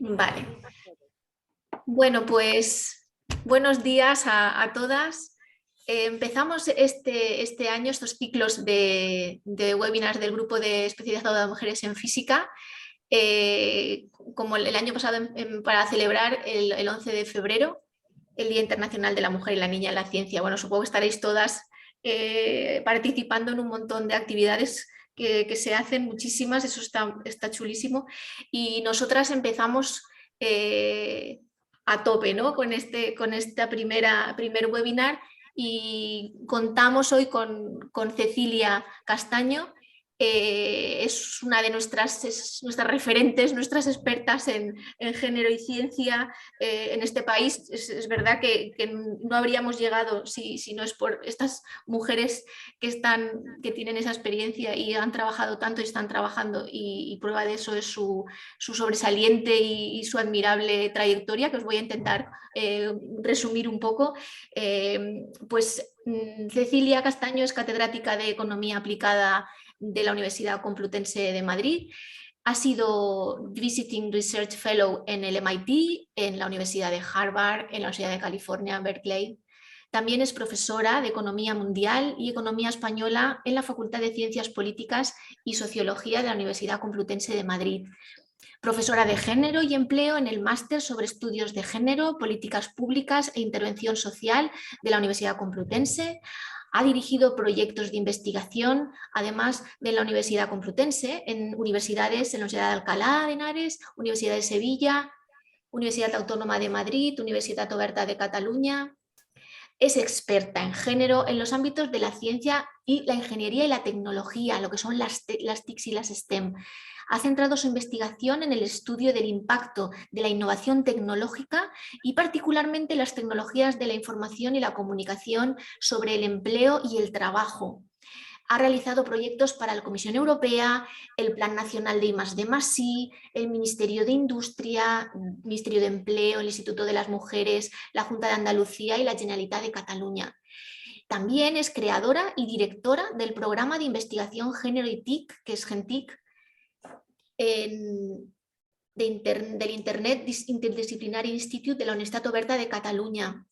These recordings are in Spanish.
Vale. Bueno, pues buenos días a todas. Empezamos este año estos ciclos de webinars del grupo de especializado de mujeres en física, como el año pasado para celebrar el 11 de febrero, el Día Internacional de la Mujer y la Niña en la Ciencia. Bueno, supongo que estaréis todas participando en un montón de actividades que se hacen, muchísimas, eso está chulísimo. Y nosotras empezamos a tope, ¿no? con esta primer webinar, y contamos hoy con Cecilia Castaño. Es una de nuestras referentes, nuestras expertas en género y ciencia en este país. Es verdad que no habríamos llegado si no es por estas mujeres que tienen esa experiencia y han trabajado tanto y están trabajando, y prueba de eso es su sobresaliente y su admirable trayectoria, que os voy a intentar resumir un poco. Pues Cecilia Castaño es catedrática de Economía Aplicada de la Universidad Complutense de Madrid. Ha sido Visiting Research Fellow en el MIT, en la Universidad de Harvard, en la Universidad de California, Berkeley. También es profesora de Economía Mundial y Economía Española en la Facultad de Ciencias Políticas y Sociología de la Universidad Complutense de Madrid. Profesora de Género y Empleo en el Máster sobre Estudios de Género, Políticas Públicas e Intervención Social de la Universidad Complutense. Ha dirigido proyectos de investigación, además de la Universidad Complutense, en universidades, en la Universidad de Alcalá de Henares, Universidad de Sevilla, Universidad Autónoma de Madrid, Universitat Oberta de Cataluña. Es experta en género en los ámbitos de la ciencia y la ingeniería y la tecnología, lo que son las TICs y las STEM. Ha centrado su investigación en el estudio del impacto de la innovación tecnológica y particularmente las tecnologías de la información y la comunicación sobre el empleo y el trabajo. Ha realizado proyectos para la Comisión Europea, el Plan Nacional de I+D+I, el Ministerio de Industria, el Ministerio de Empleo, el Instituto de las Mujeres, la Junta de Andalucía y la Generalitat de Cataluña. También es creadora y directora del programa de investigación Género y TIC, que es GENTIC, del Internet Interdisciplinary Institute de la Universitat Oberta de Cataluña,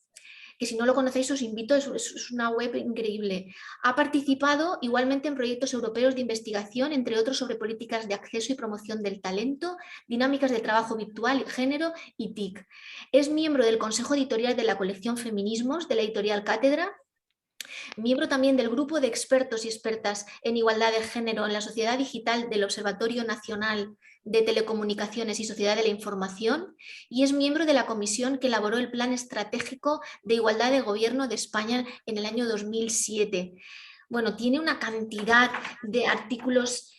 que si no lo conocéis os invito, es una web increíble. Ha participado igualmente en proyectos europeos de investigación, entre otros sobre políticas de acceso y promoción del talento, dinámicas de trabajo virtual, género y TIC. Es miembro del Consejo Editorial de la colección Feminismos de la editorial Cátedra, miembro también del grupo de expertos y expertas en igualdad de género en la sociedad digital del Observatorio Nacional de Telecomunicaciones y Sociedad de la Información, y es miembro de la comisión que elaboró el Plan Estratégico de Igualdad de Gobierno de España en el año 2007. Bueno, tiene una cantidad de artículos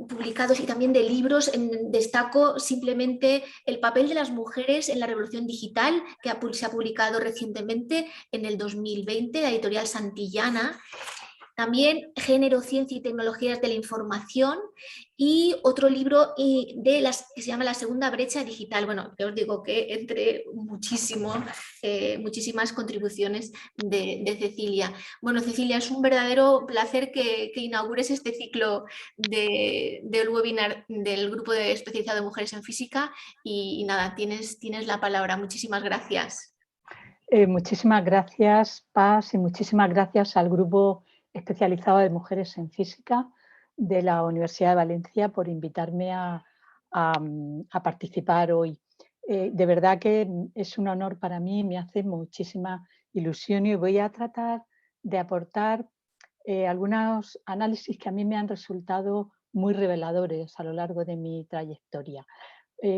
publicados y también de libros. Destaco simplemente el papel de las mujeres en la revolución digital, que se ha publicado recientemente en el 2020, la editorial Santillana. También Género, Ciencia y Tecnologías de la Información, y otro libro que se llama La Segunda Brecha Digital. Bueno, que os digo que entre muchísimas contribuciones de Cecilia. Bueno, Cecilia, es un verdadero placer que inaugures este ciclo del webinar del grupo de especializado de mujeres en física, y nada, tienes la palabra. Muchísimas gracias. Muchísimas gracias, Paz, y muchísimas gracias al grupo especializado de mujeres en física de la Universidad de Valencia por invitarme a participar hoy. De verdad que es un honor para mí, me hace muchísima ilusión, y voy a tratar de aportar algunos análisis que a mí me han resultado muy reveladores a lo largo de mi trayectoria.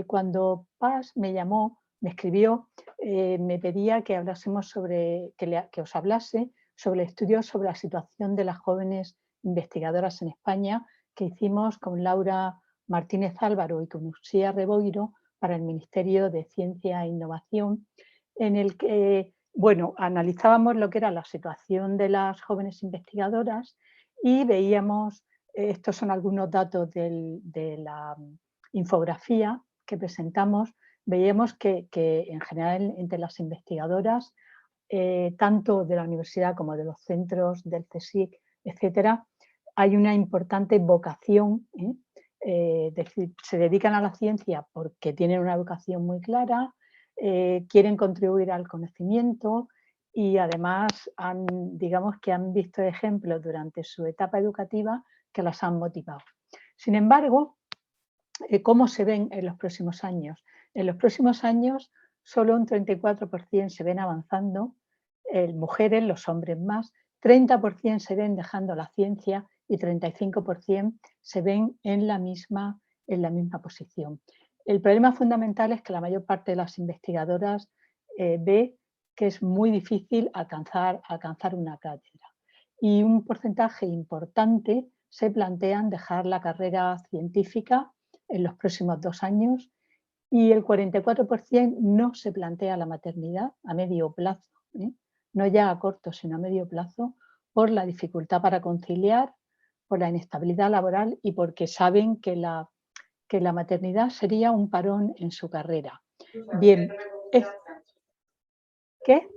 Cuando Paz me llamó, me escribió, me pedía que hablásemos que os hablase sobre el estudio sobre la situación de las jóvenes investigadoras en España, que hicimos con Laura Martínez Álvaro y con Uxía Reboiro para el Ministerio de Ciencia e Innovación, en el que analizábamos lo que era la situación de las jóvenes investigadoras y veíamos, estos son algunos datos de la infografía que presentamos, veíamos que en general entre las investigadoras, tanto de la universidad como de los centros del CSIC, etcétera, hay una importante vocación Es decir, se dedican a la ciencia porque tienen una vocación muy clara, quieren contribuir al conocimiento y además digamos que han visto ejemplos durante su etapa educativa que las han motivado. Sin embargo, ¿cómo se ven en los próximos años? En los próximos años solo un 34% se ven avanzando, mujeres, los hombres más, 30% se ven dejando la ciencia y 35% se ven en la misma posición. El problema fundamental es que la mayor parte de las investigadoras ve que es muy difícil alcanzar una cátedra y un porcentaje importante se plantean dejar la carrera científica en los próximos 2 años y el 44% no se plantea la maternidad a medio plazo, ¿eh? No ya a corto, sino a medio plazo, por la dificultad para conciliar, por la inestabilidad laboral y porque saben que la maternidad sería un parón en su carrera. Bien, ¿qué?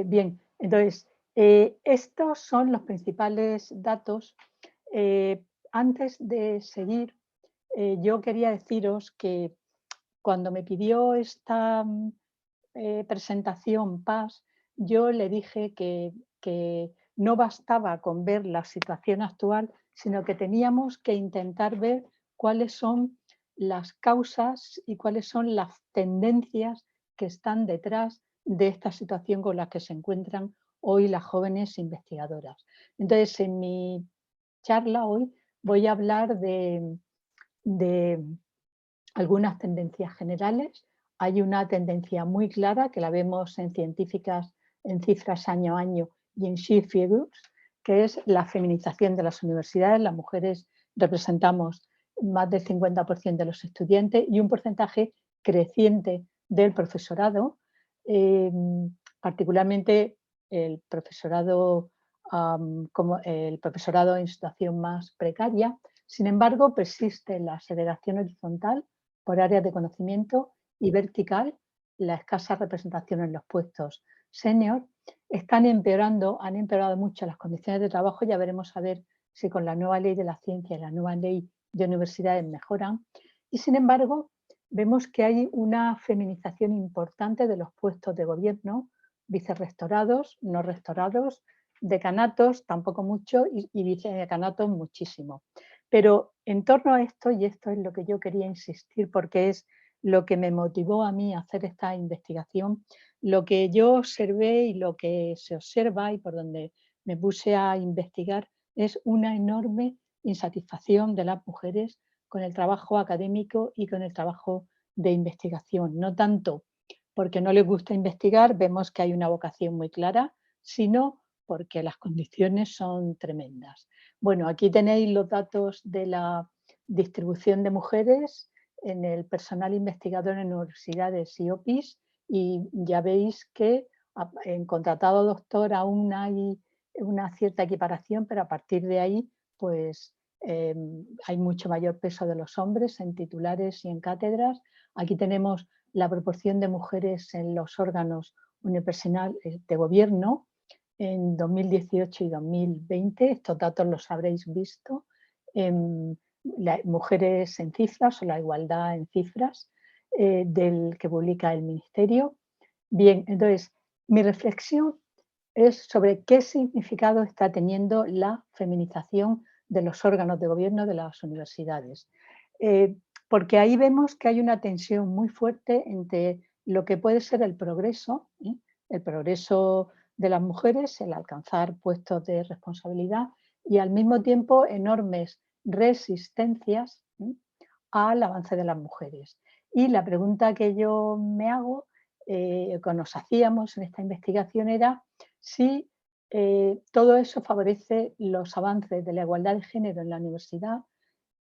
Bien, entonces, estos son los principales datos. Antes de seguir, yo quería deciros que cuando me pidió esta presentación Paz, yo le dije que no bastaba con ver la situación actual, sino que teníamos que intentar ver cuáles son las causas y cuáles son las tendencias que están detrás de esta situación con la que se encuentran hoy las jóvenes investigadoras. Entonces, en mi charla hoy voy a hablar de algunas tendencias generales. Hay una tendencia muy clara que la vemos en científicas, en cifras año a año y en She Figures, que es la feminización de las universidades. Las mujeres representamos más del 50% de los estudiantes y un porcentaje creciente del profesorado, particularmente el profesorado, como el profesorado en situación más precaria. Sin embargo, persiste la segregación horizontal por áreas de conocimiento y vertical, la escasa representación en los puestos senior, han empeorado mucho las condiciones de trabajo. Ya veremos a ver si con la nueva ley de la ciencia y la nueva ley de universidades mejoran. Y sin embargo, vemos que hay una feminización importante de los puestos de gobierno, vicerrectorados, no rectorados, decanatos tampoco mucho y vicedecanatos muchísimo. Pero en torno a esto, y esto es lo que yo quería insistir porque es lo que me motivó a mí a hacer esta investigación, lo que yo observé y lo que se observa y por donde me puse a investigar es una enorme insatisfacción de las mujeres con el trabajo académico y con el trabajo de investigación. No tanto porque no les gusta investigar, vemos que hay una vocación muy clara, sino porque las condiciones son tremendas. Bueno, aquí tenéis los datos de la distribución de mujeres en el personal investigador en universidades y OPIs y ya veis que en contratado doctor aún hay una cierta equiparación, pero a partir de ahí pues hay mucho mayor peso de los hombres en titulares y en cátedras. Aquí tenemos la proporción de mujeres en los órganos unipersonales de gobierno en 2018 y 2020, estos datos los habréis visto, mujeres en cifras o la igualdad en cifras del que publica el Ministerio. Bien, entonces, mi reflexión es sobre qué significado está teniendo la feminización de los órganos de gobierno de las universidades. Porque ahí vemos que hay una tensión muy fuerte entre lo que puede ser el progreso de las mujeres, el alcanzar puestos de responsabilidad y al mismo tiempo enormes resistencias al avance de las mujeres. Y la pregunta que yo me hago, que nos hacíamos en esta investigación era si todo eso favorece los avances de la igualdad de género en la universidad,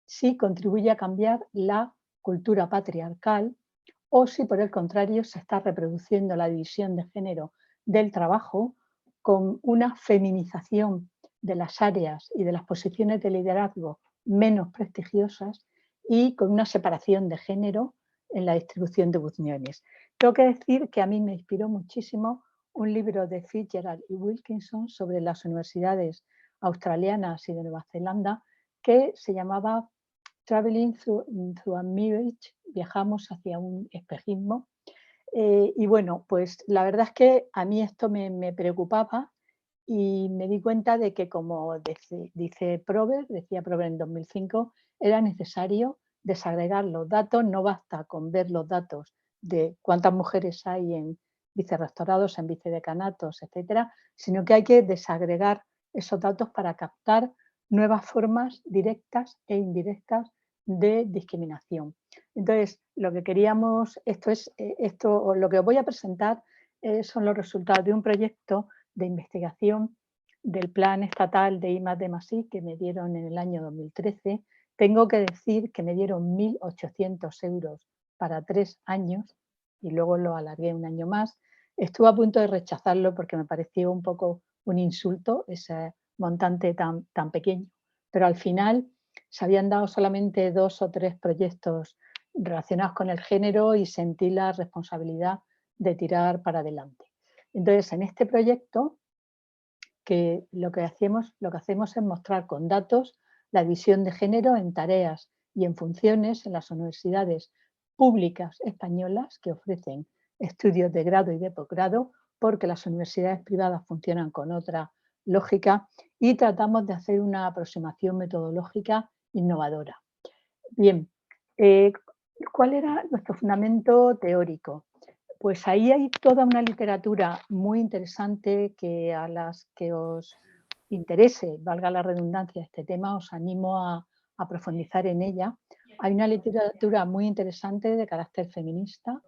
si contribuye a cambiar la cultura patriarcal o si por el contrario se está reproduciendo la división de género del trabajo con una feminización de las áreas y de las posiciones de liderazgo menos prestigiosas y con una separación de género en la distribución de funciones. Tengo que decir que a mí me inspiró muchísimo un libro de Fitzgerald y Wilkinson sobre las universidades australianas y de Nueva Zelanda, que se llamaba Traveling through a Mirage, viajamos hacia un espejismo. Y bueno, pues la verdad es que a mí esto me preocupaba y me di cuenta de que, como decía Prober en 2005, era necesario desagregar los datos. No basta con ver los datos de cuántas mujeres hay en vicerrectorados, en vicedecanatos, etcétera, sino que hay que desagregar esos datos para captar nuevas formas directas e indirectas de discriminación. Entonces, lo que queríamos, lo que os voy a presentar son los resultados de un proyecto de investigación del Plan Estatal de I+D+I que me dieron en el año 2013. Tengo que decir que me dieron 1.800 euros para 3 años y luego lo alargué un año más. Estuve a punto de rechazarlo porque me pareció un poco un insulto ese montante tan pequeño, pero al final se habían dado solamente 2 o 3 proyectos relacionados con el género y sentí la responsabilidad de tirar para adelante. Entonces, en este proyecto, que lo que hacemos es mostrar con datos la división de género en tareas y en funciones en las universidades públicas españolas que ofrecen estudios de grado y de posgrado, porque las universidades privadas funcionan con otra lógica, y tratamos de hacer una aproximación metodológica innovadora. Bien, ¿cuál era nuestro fundamento teórico? Pues ahí hay toda una literatura muy interesante que a las que os interese, valga la redundancia, este tema, os animo a profundizar en ella. Hay una literatura muy interesante de carácter feminista.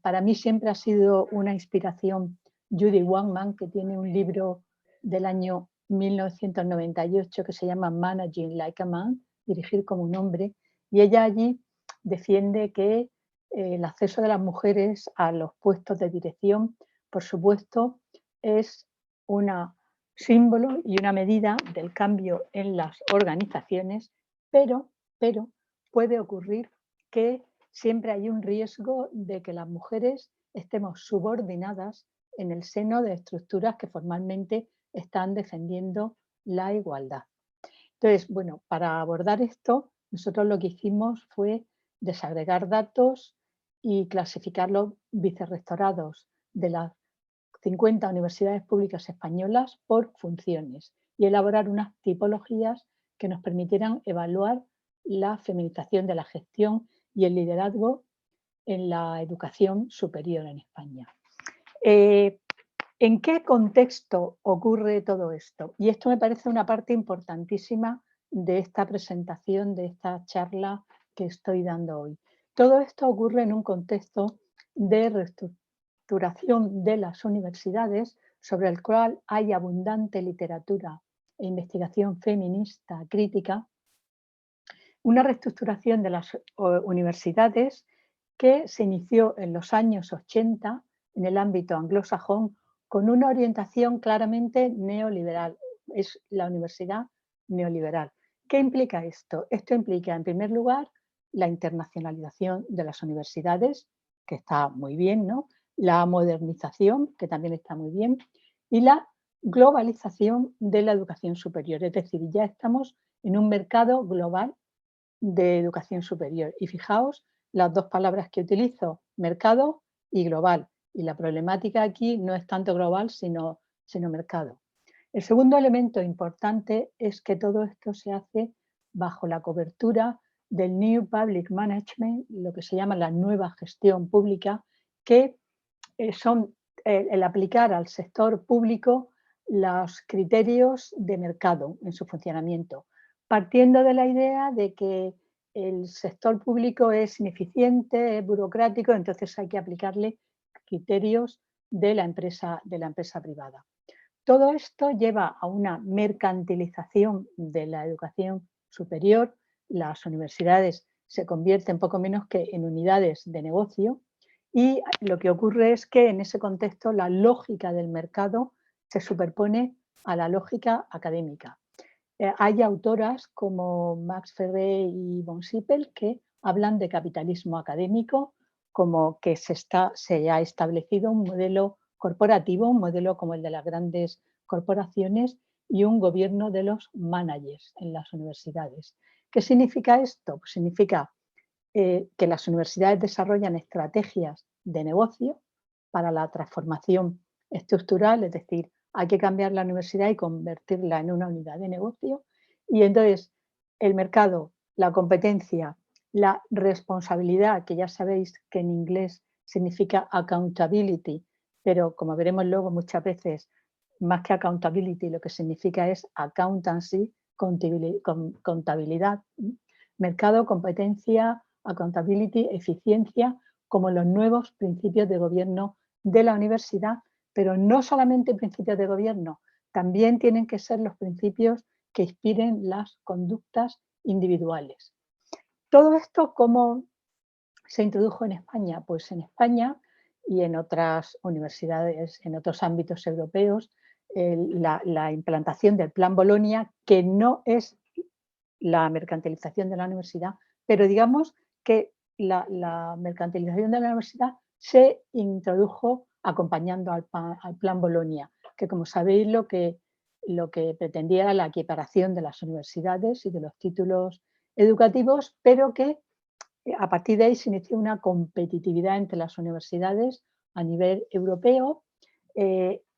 Para mí siempre ha sido una inspiración Judy Wangman, que tiene un libro del año 1998 que se llama Managing Like a Man, dirigir como un hombre, y ella allí defiende que el acceso de las mujeres a los puestos de dirección, por supuesto, es un símbolo y una medida del cambio en las organizaciones, pero puede ocurrir que siempre hay un riesgo de que las mujeres estemos subordinadas en el seno de estructuras que formalmente están defendiendo la igualdad. Entonces, bueno, para abordar esto, nosotros lo que hicimos fue desagregar datos y clasificar los vicerrectorados de las 50 universidades públicas españolas por funciones y elaborar unas tipologías que nos permitieran evaluar la feminización de la gestión y el liderazgo en la educación superior en España. ¿En qué contexto ocurre todo esto? Y esto me parece una parte importantísima de esta presentación, de esta charla que estoy dando hoy. Todo esto ocurre en un contexto de reestructuración de las universidades, sobre el cual hay abundante literatura e investigación feminista crítica. Una reestructuración de las universidades que se inició en los años 80 en el ámbito anglosajón con una orientación claramente neoliberal. Es la universidad neoliberal. ¿Qué implica esto? Esto implica, en primer lugar, la internacionalización de las universidades, que está muy bien, ¿no? La modernización, que también está muy bien, y la globalización de la educación superior. Es decir, ya estamos en un mercado global de educación superior. Y fijaos las dos palabras que utilizo, mercado y global. Y la problemática aquí no es tanto global, sino mercado. El segundo elemento importante es que todo esto se hace bajo la cobertura del New Public Management, lo que se llama la nueva gestión pública, que son el aplicar al sector público los criterios de mercado en su funcionamiento, partiendo de la idea de que el sector público es ineficiente, es burocrático, entonces hay que aplicarle criterios de la empresa privada. Todo esto lleva a una mercantilización de la educación superior. Las universidades se convierten poco menos que en unidades de negocio, y lo que ocurre es que en ese contexto la lógica del mercado se superpone a la lógica académica. Hay autoras como Max Ferré y von Sippel que hablan de capitalismo académico, como que se ha establecido un modelo corporativo, un modelo como el de las grandes corporaciones, y un gobierno de los managers en las universidades. ¿Qué significa esto? Pues significa que las universidades desarrollan estrategias de negocio para la transformación estructural, es decir, hay que cambiar la universidad y convertirla en una unidad de negocio. Y entonces el mercado, la competencia, la responsabilidad, que ya sabéis que en inglés significa accountability, pero como veremos luego muchas veces, más que accountability, lo que significa es accountancy, contabilidad, mercado, competencia, accountability, eficiencia, como los nuevos principios de gobierno de la universidad, pero no solamente principios de gobierno, también tienen que ser los principios que inspiren las conductas individuales. Todo esto, ¿cómo se introdujo en España? Pues en España y en otras universidades, en otros ámbitos europeos, la implantación del Plan Bolonia, que no es la mercantilización de la universidad, pero digamos que la mercantilización de la universidad se introdujo acompañando al Plan Bolonia, que como sabéis lo que pretendía era la equiparación de las universidades y de los títulos educativos, pero que a partir de ahí se inició una competitividad entre las universidades a nivel europeo.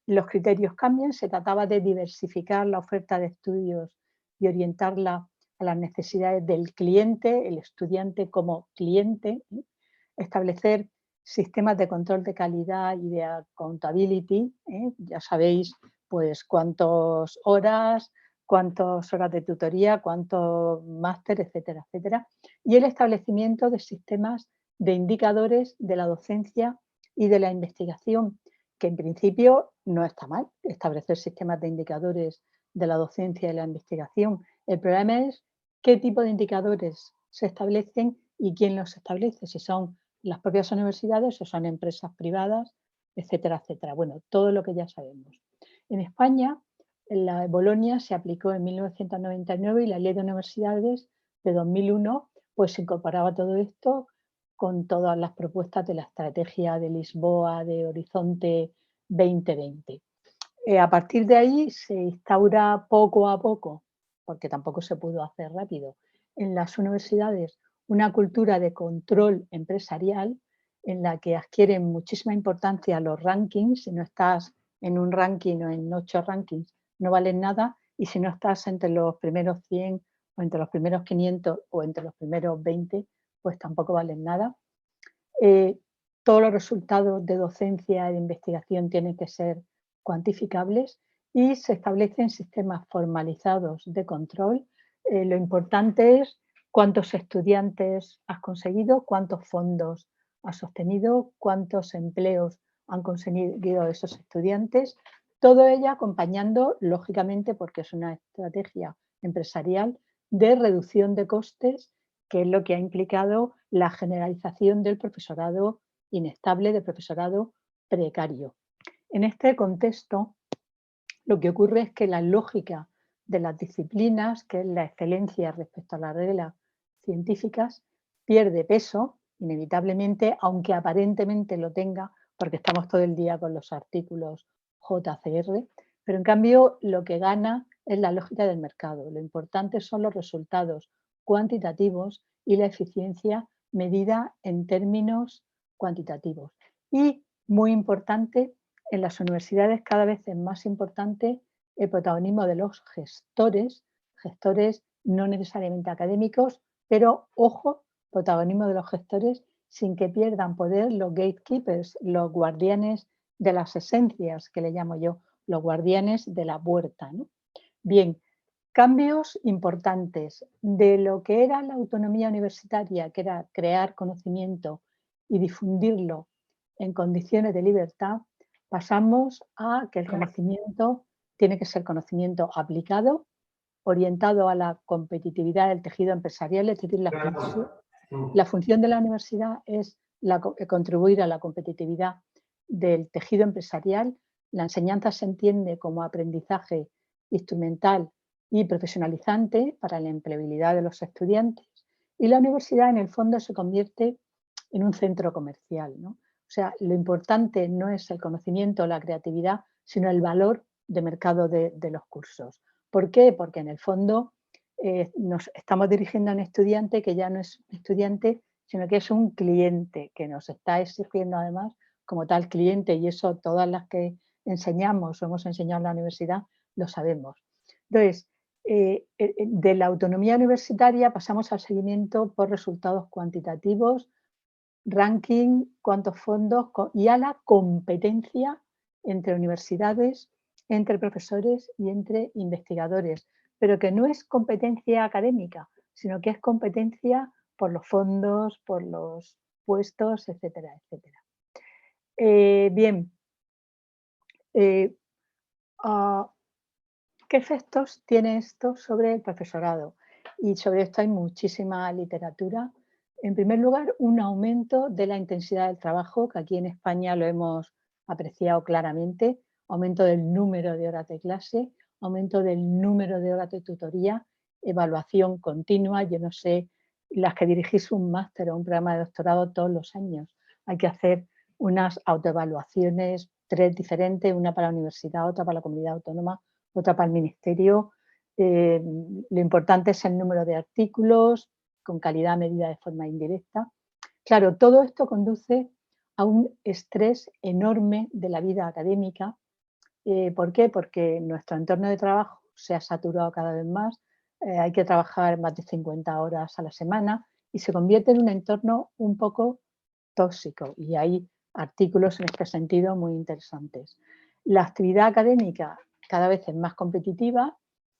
Los criterios cambian, se trataba de diversificar la oferta de estudios y orientarla a las necesidades del cliente, el estudiante como cliente, establecer sistemas de control de calidad y de accountability, ya sabéis pues cuántas horas de tutoría, cuántos máster, etcétera, etcétera, y el establecimiento de sistemas de indicadores de la docencia y de la investigación, que en principio no está mal establecer sistemas de indicadores de la docencia y la investigación. El problema es qué tipo de indicadores se establecen y quién los establece, si son las propias universidades o son empresas privadas, etcétera, etcétera. Bueno, todo lo que ya sabemos. En España, la Bolonia se aplicó en 1999 y la Ley de Universidades de 2001 pues incorporaba todo esto con todas las propuestas de la estrategia de Lisboa, de Horizonte 2020. A partir de ahí se instaura poco a poco, porque tampoco se pudo hacer rápido, en las universidades una cultura de control empresarial en la que adquieren muchísima importancia los rankings. Si no estás en un ranking o en 8 rankings, no valen nada, y si no estás entre los primeros 100 o entre los primeros 500 o entre los primeros 20, pues tampoco valen nada. Todos los resultados de docencia e de investigación tienen que ser cuantificables y se establecen sistemas formalizados de control. Lo importante es cuántos estudiantes has conseguido, cuántos fondos has sostenido, cuántos empleos han conseguido esos estudiantes, todo ello acompañando, lógicamente, porque es una estrategia empresarial de reducción de costes, que es lo que ha implicado la generalización del profesorado inestable, del profesorado precario. En este contexto, lo que ocurre es que la lógica de las disciplinas, que es la excelencia respecto a las reglas científicas, pierde peso, inevitablemente, aunque aparentemente lo tenga, porque estamos todo el día con los artículos JCR, pero en cambio lo que gana es la lógica del mercado. Lo importante son los resultados cuantitativos y la eficiencia medida en términos cuantitativos. Y, muy importante, en las universidades cada vez es más importante el protagonismo de los gestores, gestores no necesariamente académicos, pero ojo, protagonismo de los gestores sin que pierdan poder los gatekeepers, los guardianes de las esencias, que le llamo yo, los guardianes de la puerta, ¿no? Bien, cambios importantes de lo que era la autonomía universitaria, que era crear conocimiento y difundirlo en condiciones de libertad, pasamos a que el conocimiento tiene que ser conocimiento aplicado, orientado a la competitividad del tejido empresarial, es decir, la función de la universidad es contribuir a la competitividad del tejido empresarial. La enseñanza se entiende como aprendizaje instrumental y profesionalizante para la empleabilidad de los estudiantes, y la universidad en el fondo se convierte en un centro comercial, ¿no? O sea, lo importante no es el conocimiento o la creatividad, sino el valor de mercado de los cursos. ¿Por qué? Porque en el fondo nos estamos dirigiendo a un estudiante que ya no es estudiante, sino que es un cliente que nos está exigiendo además como tal cliente, y eso todas las que enseñamos o hemos enseñado en la universidad lo sabemos. Entonces, de la autonomía universitaria pasamos al seguimiento por resultados cuantitativos, ranking, cuántos fondos y a la competencia entre universidades, entre profesores y entre investigadores, pero que no es competencia académica, sino que es competencia por los fondos, por los puestos, etcétera, etcétera. Bien, ah, ¿qué efectos tiene esto sobre el profesorado? Y sobre esto hay muchísima literatura. En primer lugar, un aumento de la intensidad del trabajo, que aquí en España lo hemos apreciado claramente, aumento del número de horas de clase, aumento del número de horas de tutoría, evaluación continua. Yo no sé, las que dirigís un máster o un programa de doctorado todos los años, hay que hacer unas autoevaluaciones, 3 diferentes, una para la universidad, otra para la comunidad autónoma, otra para el ministerio. Lo importante es el número de artículos, con calidad medida de forma indirecta. Claro, todo esto conduce a un estrés enorme de la vida académica. ¿Por qué? Porque nuestro entorno de trabajo se ha saturado cada vez más, hay que trabajar más de 50 horas a la semana y se convierte en un entorno un poco tóxico, y hay artículos en este sentido muy interesantes. La actividad académica cada vez es más competitiva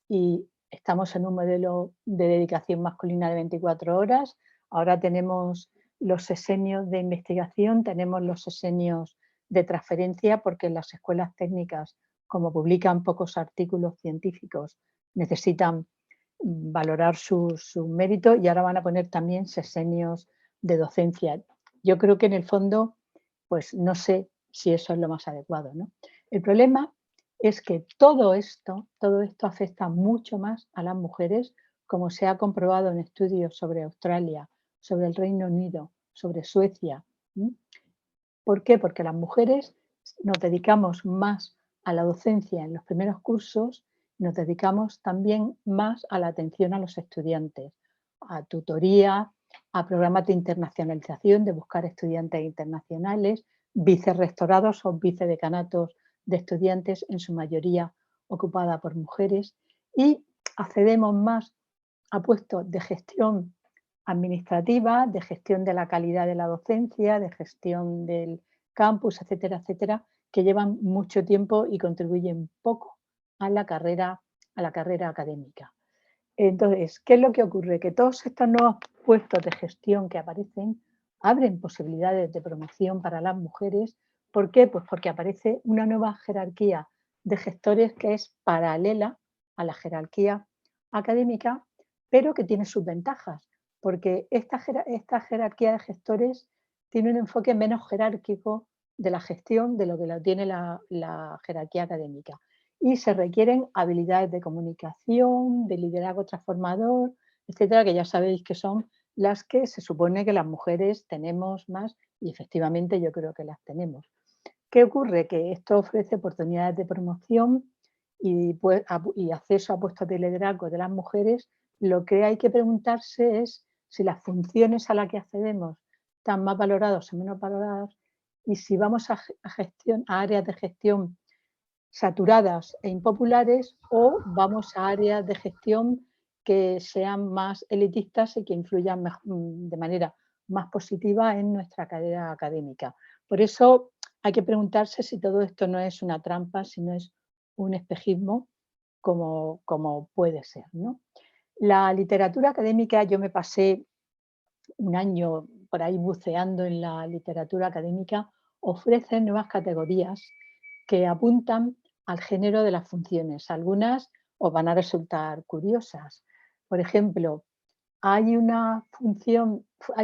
y estamos en un modelo de dedicación masculina de 24 horas. Ahora tenemos los sesenios de investigación, tenemos los sesenios de transferencia, porque las escuelas técnicas, como publican pocos artículos científicos, necesitan valorar su mérito, y ahora van a poner también sesenios de docencia. Yo creo que en el fondo, pues no sé si eso es lo más adecuado, ¿no? El problema es que todo esto afecta mucho más a las mujeres, como se ha comprobado en estudios sobre Australia, sobre el Reino Unido, sobre Suecia. ¿Por qué? Porque las mujeres nos dedicamos más a la docencia en los primeros cursos, nos dedicamos también más a la atención a los estudiantes, a tutoría, a programas de internacionalización, de buscar estudiantes internacionales, vicerrectorados o vicedecanatos de estudiantes, en su mayoría ocupada por mujeres, y accedemos más a puestos de gestión administrativa, de gestión de la calidad de la docencia, de gestión del campus, etcétera, etcétera, que llevan mucho tiempo y contribuyen poco a la carrera académica. Entonces, ¿qué es lo que ocurre? Que todos estos nuevos puestos de gestión que aparecen abren posibilidades de promoción para las mujeres. ¿Por qué? Pues porque aparece una nueva jerarquía de gestores que es paralela a la jerarquía académica, pero que tiene sus ventajas, porque esta jerarquía de gestores tiene un enfoque menos jerárquico de la gestión de lo que lo tiene la jerarquía académica, y se requieren habilidades de comunicación, de liderazgo transformador, etcétera, que ya sabéis que son las que se supone que las mujeres tenemos más, y efectivamente yo creo que las tenemos. ¿Qué ocurre? Que esto ofrece oportunidades de promoción y acceso a puestos de liderazgo de las mujeres. Lo que hay que preguntarse es si las funciones a las que accedemos están más valoradas o menos valoradas, y si vamos a áreas de gestión saturadas e impopulares, o vamos a áreas de gestión que sean más elitistas y que influyan de manera más positiva en nuestra carrera académica. Por eso hay que preguntarse si todo esto no es una trampa, si no es un espejismo, como puede ser, ¿no? La literatura académica, yo me pasé un año por ahí buceando en la literatura académica, ofrece nuevas categorías que apuntan al género de las funciones. Algunas os van a resultar curiosas. Por ejemplo, hay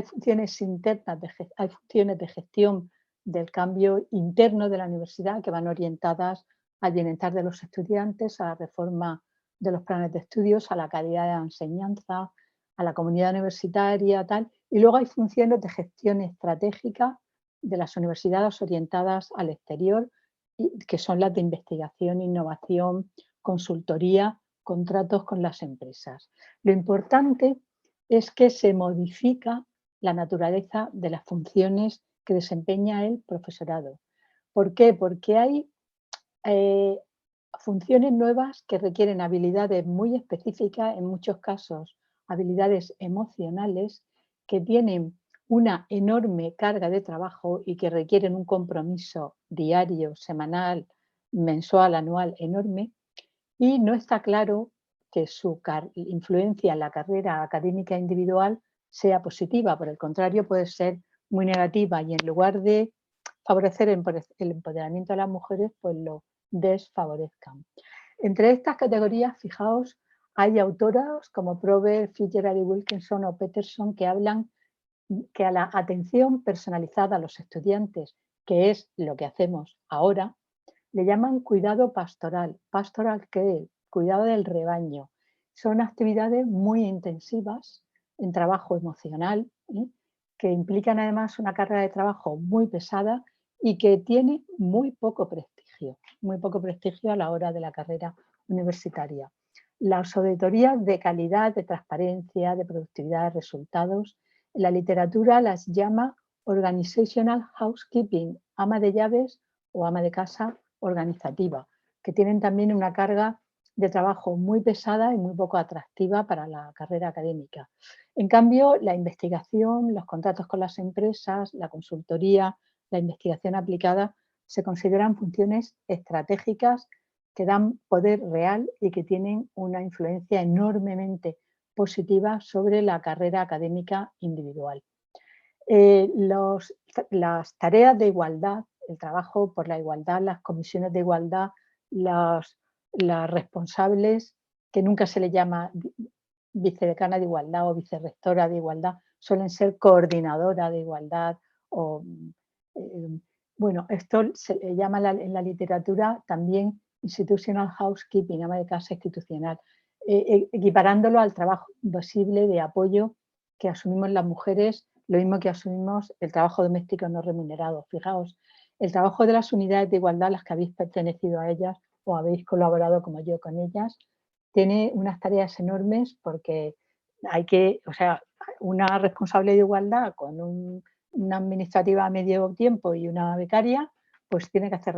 funciones internas, hay funciones de gestión del cambio interno de la universidad que van orientadas al bienestar de los estudiantes, a la reforma de los planes de estudios, a la calidad de la enseñanza, a la comunidad universitaria, tal. Y luego hay funciones de gestión estratégica de las universidades orientadas al exterior, que son las de investigación, innovación, consultoría, contratos con las empresas. Lo importante es que se modifica la naturaleza de las funciones que desempeña el profesorado. ¿Por qué? Porque hay eh, funciones nuevas que requieren habilidades muy específicas, en muchos casos habilidades emocionales, que tienen una enorme carga de trabajo y que requieren un compromiso diario, semanal, mensual, anual enorme, y no está claro que su influencia en la carrera académica individual sea positiva, por el contrario puede ser muy negativa y en lugar de favorecer el empoderamiento de las mujeres, pues lo desfavorezcan. Entre estas categorías, fijaos, hay autoras como Prober, Fitzgerald Wilkinson o Peterson que hablan que a la atención personalizada a los estudiantes, que es lo que hacemos ahora, le llaman cuidado pastoral, pastoral care, cuidado del rebaño. Son actividades muy intensivas en trabajo emocional, que implican además una carga de trabajo muy pesada y que tiene muy poco prestigio a la hora de la carrera universitaria. Las auditorías de calidad, de transparencia, de productividad de resultados, la literatura las llama organizational housekeeping, ama de llaves o ama de casa organizativa, que tienen también una carga de trabajo muy pesada y muy poco atractiva para la carrera académica. En cambio, la investigación, los contratos con las empresas, la consultoría, la investigación aplicada se consideran funciones estratégicas que dan poder real y que tienen una influencia enormemente positiva sobre la carrera académica individual. Las tareas de igualdad, el trabajo por la igualdad, las comisiones de igualdad, las responsables, que nunca se le llama vicedecana de igualdad o vicerrectora de igualdad, suelen ser coordinadora de igualdad o bueno, esto se le llama en la literatura también institutional housekeeping, ama de casa institucional, equiparándolo al trabajo invisible de apoyo que asumimos las mujeres, lo mismo que asumimos el trabajo doméstico no remunerado. Fijaos, el trabajo de las unidades de igualdad, las que habéis pertenecido a ellas o habéis colaborado como yo con ellas, tiene unas tareas enormes porque hay que, o sea, una responsable de igualdad con una administrativa a medio tiempo y una becaria, pues tiene que hacer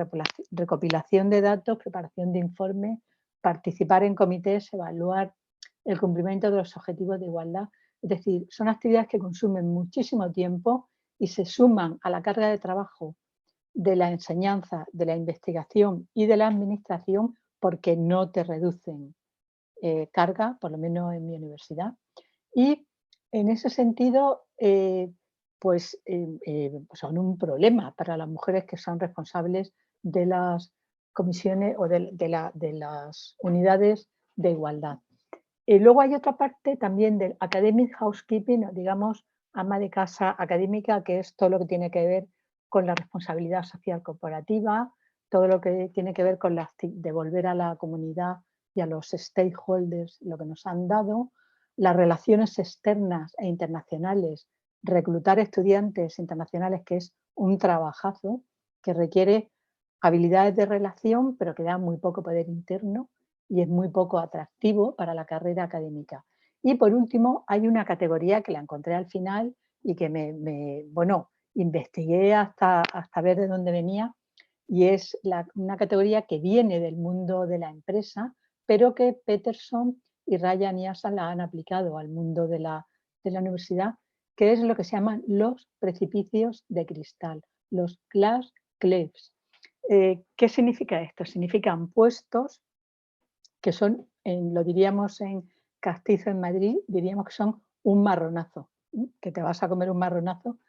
recopilación de datos, preparación de informes, participar en comités, evaluar el cumplimiento de los objetivos de igualdad. Es decir, son actividades que consumen muchísimo tiempo y se suman a la carga de trabajo de la enseñanza, de la investigación y de la administración porque no te reducen carga, por lo menos en mi universidad. Y en ese sentido, pues son un problema para las mujeres que son responsables de las comisiones o de las unidades de igualdad. Y luego hay otra parte también del academic housekeeping, digamos, ama de casa académica, que es todo lo que tiene que ver con la responsabilidad social corporativa, todo lo que tiene que ver con devolver a la comunidad y a los stakeholders lo que nos han dado, las relaciones externas e internacionales, reclutar estudiantes internacionales, que es un trabajazo que requiere habilidades de relación, pero que da muy poco poder interno y es muy poco atractivo para la carrera académica. Y por último, hay una categoría que la encontré al final y que bueno, investigué hasta ver de dónde venía, y es una categoría que viene del mundo de la empresa, pero que Peterson y Ryan y Asa la han aplicado al mundo de la universidad, que es lo que se llaman los precipicios de cristal, los glass cliffs. ¿Qué significa esto? Significan puestos que son, lo diríamos en castizo en Madrid, diríamos que son un marronazo, que te vas a comer un marronazo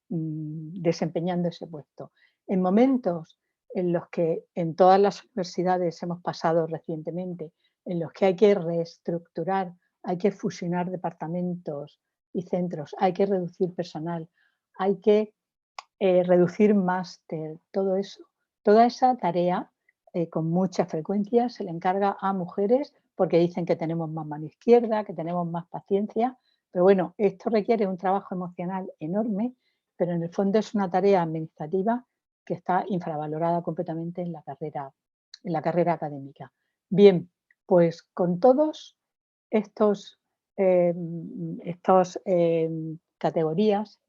desempeñando ese puesto. En momentos en los que en todas las universidades hemos pasado recientemente, en los que hay que reestructurar, hay que fusionar departamentos y centros, hay que reducir personal, hay que reducir máster, todo eso, toda esa tarea con mucha frecuencia se le encarga a mujeres porque dicen que tenemos más mano izquierda, que tenemos más paciencia, pero bueno, esto requiere un trabajo emocional enorme, pero en el fondo es una tarea administrativa que está infravalorada completamente en la carrera académica. Bien, pues con todos estos, categorías,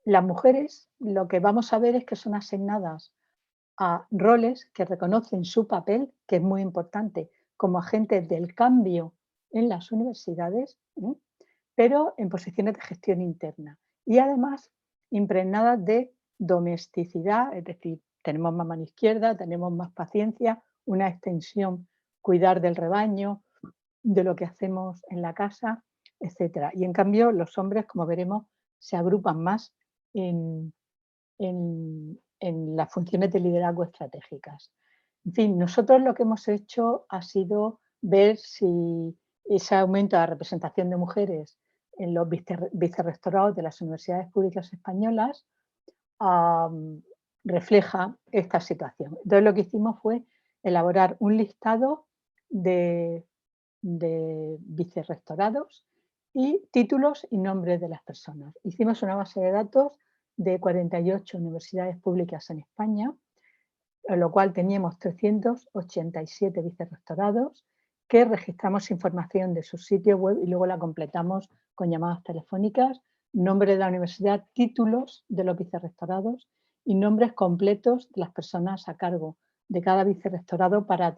las mujeres lo que vamos a ver es que son asignadas a roles que reconocen su papel, que es muy importante, como agentes del cambio en las universidades, pero en posiciones de gestión interna. Y además impregnadas de domesticidad, es decir, tenemos más mano izquierda, tenemos más paciencia, una extensión, cuidar del rebaño, de lo que hacemos en la casa, etcétera. Y en cambio, los hombres, como veremos, se agrupan más en, en las funciones de liderazgo estratégicas. En fin, nosotros lo que hemos hecho ha sido ver si ese aumento de la representación de mujeres en los vicerrectorados de las universidades públicas españolas refleja esta situación. Entonces lo que hicimos fue elaborar un listado de vicerrectorados y títulos y nombres de las personas. Hicimos una base de datos de 48 universidades públicas en España, en lo cual teníamos 387 vicerrectorados que registramos información de su sitio web y luego la completamos con llamadas telefónicas, nombre de la universidad, títulos de los vicerrectorados y nombres completos de las personas a cargo de cada vicerrectorado para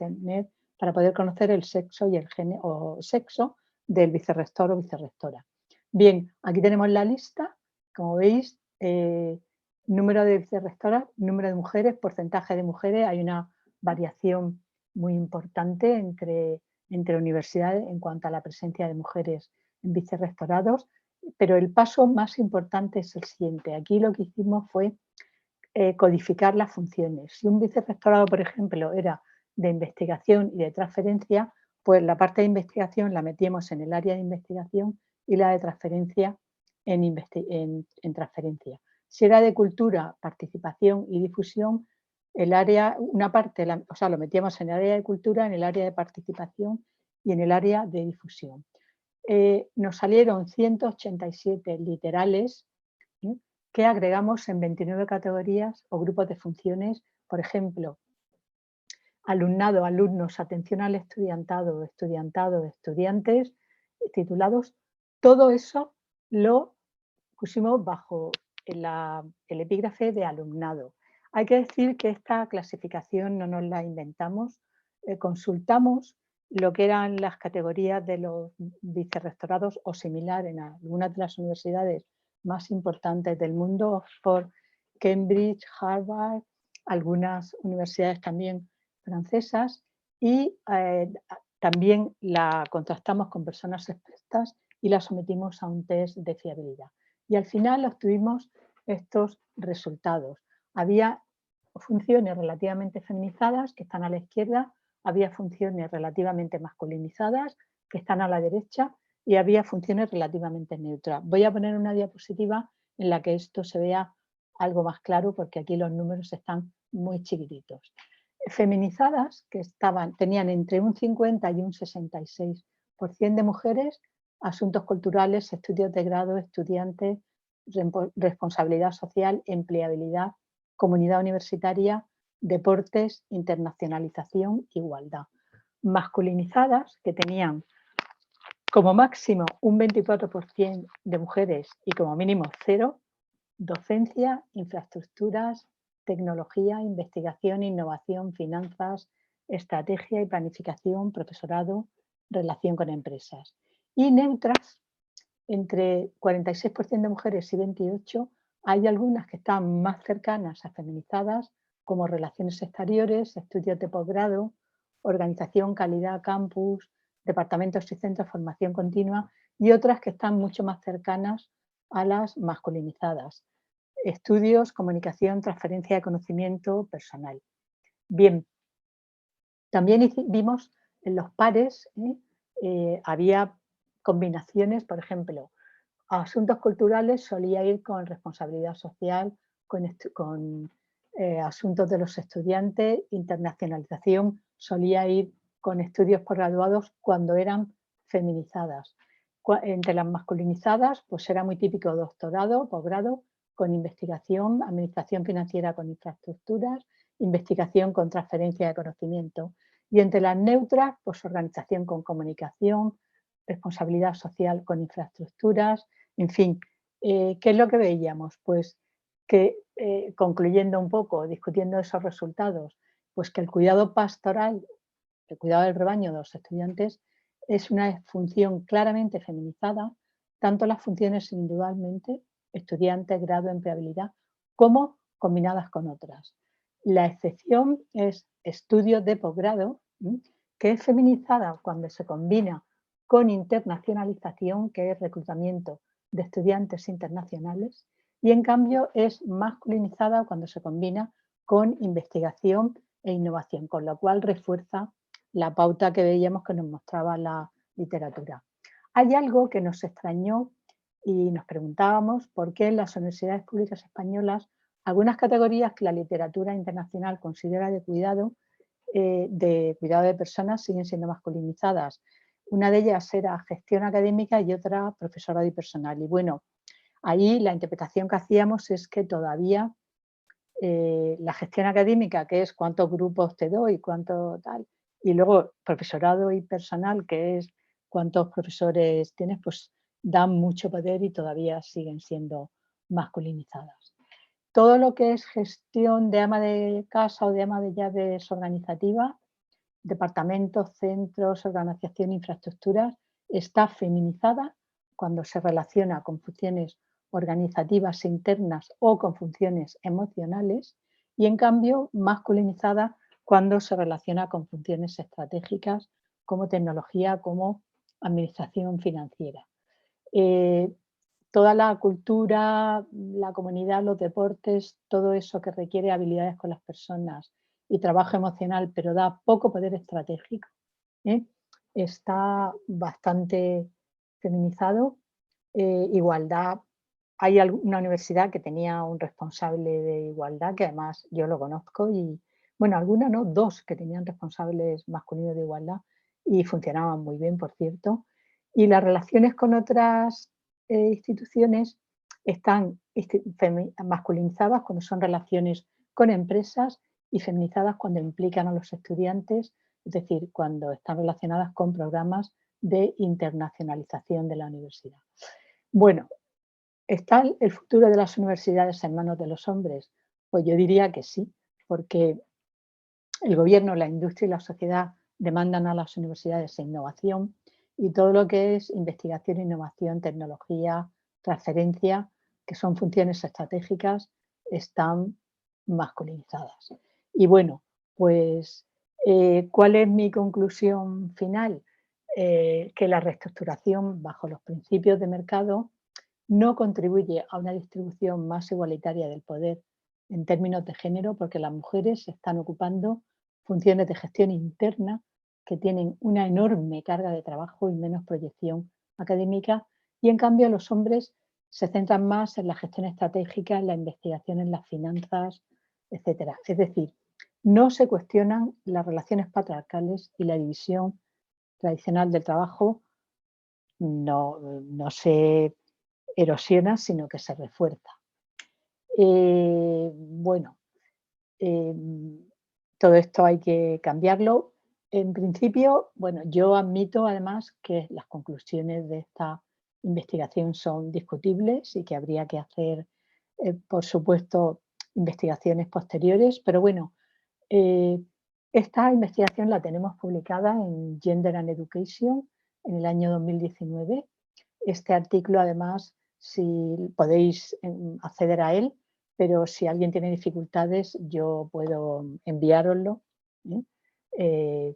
poder conocer el sexo y el género o sexo del vicerrector o vicerrectora. Bien, aquí tenemos la lista, como veis, número de vicerrectoras, número de mujeres, porcentaje de mujeres, hay una variación muy importante entre universidades en cuanto a la presencia de mujeres en vicerrectorados, pero el paso más importante es el siguiente. Aquí lo que hicimos fue codificar las funciones. Si un vicerrectorado, por ejemplo, era de investigación y de transferencia, pues la parte de investigación la metíamos en el área de investigación y la de transferencia en transferencia. Si era de cultura, participación y difusión, una parte, lo metíamos en el área de cultura, en el área de participación y en el área de difusión. Nos salieron 187 literales que agregamos en 29 categorías o grupos de funciones, por ejemplo, alumnado, alumnos, atención al estudiantado, estudiantes, titulados, todo eso lo pusimos bajo el epígrafe de alumnado. Hay que decir que esta clasificación no nos la inventamos, consultamos lo que eran las categorías de los vicerrectorados o similar en algunas de las universidades más importantes del mundo, Oxford, Cambridge, Harvard, algunas universidades también francesas y también la contrastamos con personas expertas y la sometimos a un test de fiabilidad. Y al final obtuvimos estos resultados. Había funciones relativamente feminizadas que están a la izquierda, había funciones relativamente masculinizadas que están a la derecha y había funciones relativamente neutras. Voy a poner una diapositiva en la que esto se vea algo más claro porque aquí los números están muy chiquititos. Feminizadas, que tenían entre un 50 y un 66% de mujeres, asuntos culturales, estudios de grado, estudiantes, responsabilidad social, empleabilidad, comunidad universitaria, deportes, internacionalización, igualdad. Masculinizadas, que tenían como máximo un 24% de mujeres y como mínimo 0, docencia, infraestructuras, tecnología, investigación, innovación, finanzas, estrategia y planificación, profesorado, relación con empresas. Y neutras, entre 46% de mujeres y 28%, hay algunas que están más cercanas a feminizadas, como relaciones exteriores, estudios de posgrado, organización, calidad, campus, departamentos y centros de formación continua, y otras que están mucho más cercanas a las masculinizadas, estudios, comunicación, transferencia de conocimiento personal. Bien, también vimos en los pares, había combinaciones, por ejemplo, asuntos culturales solía ir con responsabilidad social, con asuntos de los estudiantes, internacionalización solía ir con estudios posgraduados cuando eran feminizadas. Entre las masculinizadas, pues era muy típico doctorado, posgrado, con investigación, administración financiera con infraestructuras, investigación con transferencia de conocimiento. Y entre las neutras, pues organización con comunicación, responsabilidad social con infraestructuras, en fin. ¿Qué es lo que veíamos? Pues que, concluyendo un poco, discutiendo esos resultados, pues que el cuidado pastoral, el cuidado del rebaño de los estudiantes es una función claramente feminizada, tanto las funciones individualmente, estudiantes, grado, empleabilidad, como combinadas con otras. La excepción es estudio de posgrado, que es feminizada cuando se combina con internacionalización, que es reclutamiento de estudiantes internacionales, y en cambio es masculinizada cuando se combina con investigación e innovación, con lo cual refuerza la pauta que veíamos que nos mostraba la literatura. Hay algo que nos extrañó y nos preguntábamos por qué en las universidades públicas españolas algunas categorías que la literatura internacional considera de cuidado de personas siguen siendo masculinizadas. Una de ellas era gestión académica y otra profesorado y personal. Y bueno, ahí la interpretación que hacíamos es que todavía la gestión académica, que es cuántos grupos te doy, cuánto tal, y luego profesorado y personal, que es cuántos profesores tienes, pues dan mucho poder y todavía siguen siendo masculinizadas. Todo lo que es gestión de ama de casa o de ama de llaves organizativa, departamentos, centros, organización, infraestructuras, está feminizada cuando se relaciona con funciones organizativas internas o con funciones emocionales y en cambio masculinizada cuando se relaciona con funciones estratégicas como tecnología, como administración financiera. Eh, Toda la cultura, la comunidad, los deportes, todo eso que requiere habilidades con las personas y trabajo emocional, pero da poco poder estratégico, ¿eh? Está bastante feminizado. Igualdad, hay una universidad que tenía un responsable de igualdad, que además yo lo conozco, y bueno, alguna no, dos que tenían responsables masculinos de igualdad y funcionaban muy bien, por cierto. Y las relaciones con otras instituciones están masculinizadas cuando son relaciones con empresas y feminizadas cuando implican a los estudiantes, es decir, cuando están relacionadas con programas de internacionalización de la universidad. Bueno, ¿está el futuro de las universidades en manos de los hombres? Pues yo diría que sí, porque el gobierno, la industria y la sociedad demandan a las universidades innovación y todo lo que es investigación, innovación, tecnología, transferencia, que son funciones estratégicas, están masculinizadas. Y bueno, pues, ¿cuál es mi conclusión final? Que la reestructuración bajo los principios de mercado no contribuye a una distribución más igualitaria del poder en términos de género, porque las mujeres están ocupando funciones de gestión interna que tienen una enorme carga de trabajo y menos proyección académica, y en cambio los hombres se centran más en la gestión estratégica, en la investigación, en las finanzas, etcétera. Es decir, no se cuestionan las relaciones patriarcales y la división tradicional del trabajo no se erosiona, sino que se refuerza. Bueno, todo esto hay que cambiarlo. En principio, bueno, yo admito además que las conclusiones de esta investigación son discutibles y que habría que hacer, por supuesto, investigaciones posteriores, pero bueno, eh, esta investigación la tenemos publicada en Gender and Education en el año 2019. Este artículo, además, si podéis acceder a él, pero si alguien tiene dificultades, yo puedo enviároslo, ¿eh? Eh,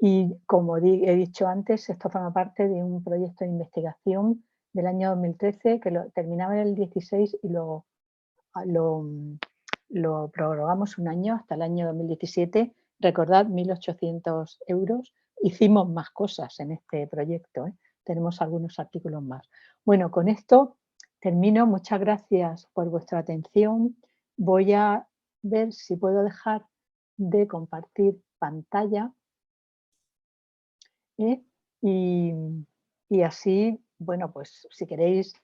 y como he dicho antes, esto forma parte de un proyecto de investigación del año 2013 que lo terminaba en el 16 y lo, lo prorrogamos un año hasta el año 2017. Recordad, 1.800 euros. Hicimos más cosas en este proyecto, ¿eh? Tenemos algunos artículos más. Bueno, con esto termino. Muchas gracias por vuestra atención. Voy a ver si puedo dejar de compartir pantalla, ¿eh? y así, bueno, pues si queréis